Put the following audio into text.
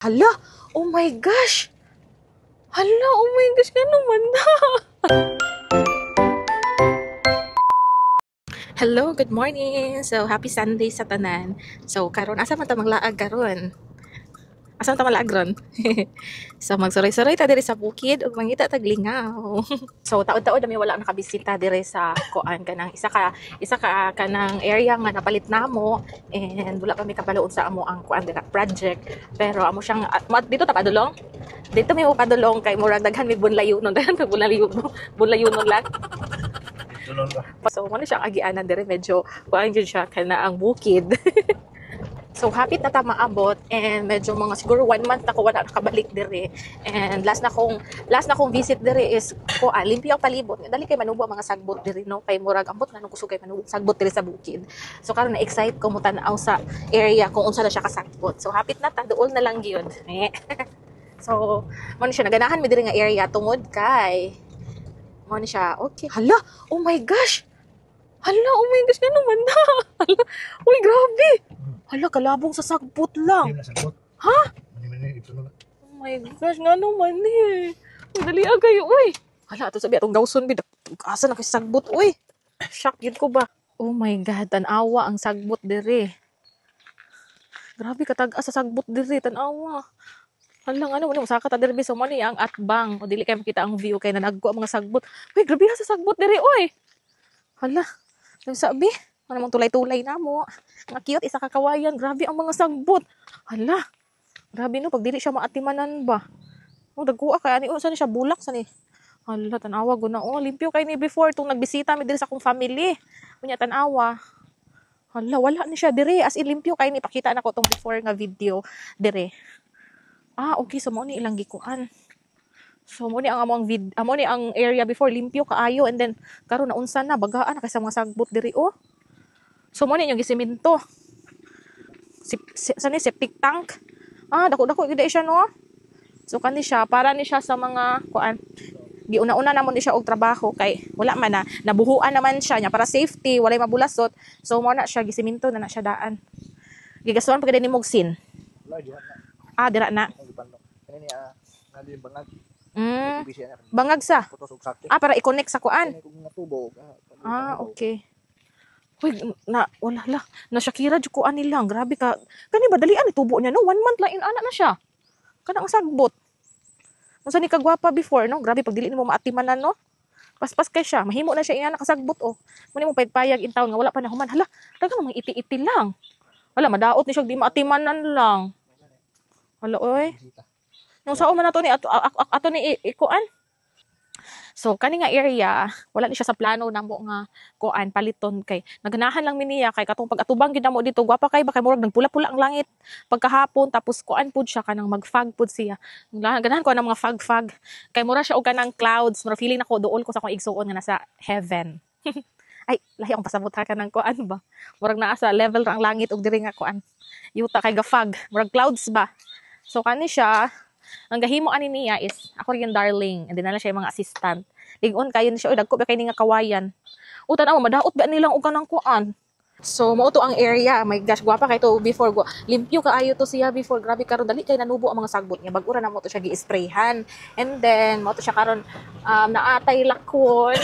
Hala, oh my gosh. Hala, oh my gosh, gano'n man na. Hello, good morning. So, happy Sunday sa tanan. So, karon asa man ta maglaag karon? Asa man ta malaag ron? So, magsuroy-suroy ta diri sa bukid ug mangita tag lingaw. So, taod-taod dami wala nakabisita diri sa kuan kanang isa ka kanang area nga napalit namo and wala pa mi kabaloon sa amo ang kuan dira project. Pero amo siyang dito ta padulong. Dito mi mo padulong kay murag daghan mi bunlayunon, daghan mi bunlayunon lang. So, ano siyang agianan dire medyo kuan gyud siya kana ang bukid. So, hapit na ta maabot and medyo mga siguro 1 month na ko wala nakabalik dire. And last na kong visit dire is ko limpyo ang palibot. Dali kay manubo ang mga sagbot dire no kay murag ambot nga nung kusog kay manubo sagbot dire sa bukid. So karon na excite ko mo tan-aw sa area kung unsa na siya kasagbot. So hapit na ta duol na lang gyud. So, mo siya naganahan mi dire nga area tungod kay mo ni siya. Okay. Hala, oh my gosh. Hala, oh my gosh, gano'n man na. Hala, uy, grabe. Hala, kalabong sa sagbot lang. Hindi na sagbot. Ha? Ito na. Oh my gosh, gano'n man eh. Uy, dali agay, uy. Hala, ito sabi, atong gawson, bida. Asa na kasi sagbot, uy. Shock yun ko ba? Oh my God, tanawa ang sagbot dire. Grabe, katag-asa sa sagbot dire, tanawa. Halang ano, saka ta dire, so mani ang atbang. O dili kayo makita ang view, kaya nanagko ang mga sagbot. Uy, grabe na sa sagbot dire, uy. Hala. Sabi, ano mong tulay-tulay na mo. Ang cute, isa kakawayan. Grabe ang mga sagbot. Hala, grabe no, pag dili siya maatimanan ba. Oh, dagkuha kaya ni, saan siya bulak, saan Hala, tanawa, guna. Oh, limpyo kayo ni before, itong nagbisita mi diri sa akong family. Kunya, tanawa. Hala, wala ni siya dire. As in, limpyo kayo ni, pakita na ko itong before nga video dire. Ah, okay, so mo ni ilang gikuan. So mo ni ang ang area before limpyo kaayo and then karon naunsa na bagaan na kaysa mga sagbot diri oh. So mo ni yung gisemento. Sani septic tank. Ah, dako-dako gyud siya no. So kani siya para ni siya sa mga kuan. Giuna-una namon ni siya og trabaho kay wala man na nabuhuan naman siya nya para safety, walay mabulasot. So mo na siya gisemento na siya daan. Gigaswan pagka ni Mogsin. Ah, dira na. Ini ngali bangag. Bangag sa. Ah, para i-connect sa kuan. Ah, okay. Uy, wala la. Na Shakira jud kuan nilang. Grabe ka. Kani ba dalian itubo niya no? 1 month lang inana na siya. Kana ang sagbot. Unsa ni kagwapa before no? Grabe pag dili nimo maatimanan no. Paspas kay siya. Mahimo na siya inana kasagbot oh. Muni mo payag in town nga wala pa na human. Hala, dagang mga iti-iti lang. Wala madaot ni siya di maatimanan lang. Hala oy. Nung sao man ato ni ato ni ikuan. So kani nga area wala ni siya sa plano namo nga kuan paliton kay naganahan lang mi niya kay katong pag-atubang gid namo dito gwapa kay ba kay murag nagpula-pula ang langit pagkahapon tapos kuan pud siya kanang magfag pud siya. Ganahan ko ang mga fag kay mura siya og kanang clouds mura feeling nako duol ko sa akong igsuon nga nasa heaven. Ay lahi akong pasabot ha kanang kuan ba murag naa sa level ra ang langit og diri nga kuan yuta kay gafag murag clouds ba. So kani siya ang gahimo ani niya is ako rin yung darling and then na siya yung mga assistant ligon kayo na siya o dagko ba kayo nga kawayan o tanaw madaot ba nilang og kanang kuan. So mao to ang area my gosh gwapa kay to before limpyo kaayo to siya before grabe karon dali kay nanubo ang mga sagbot niya bag-ura na mo to siya gi-sprayhan and then mao to siya karon naatay lakon.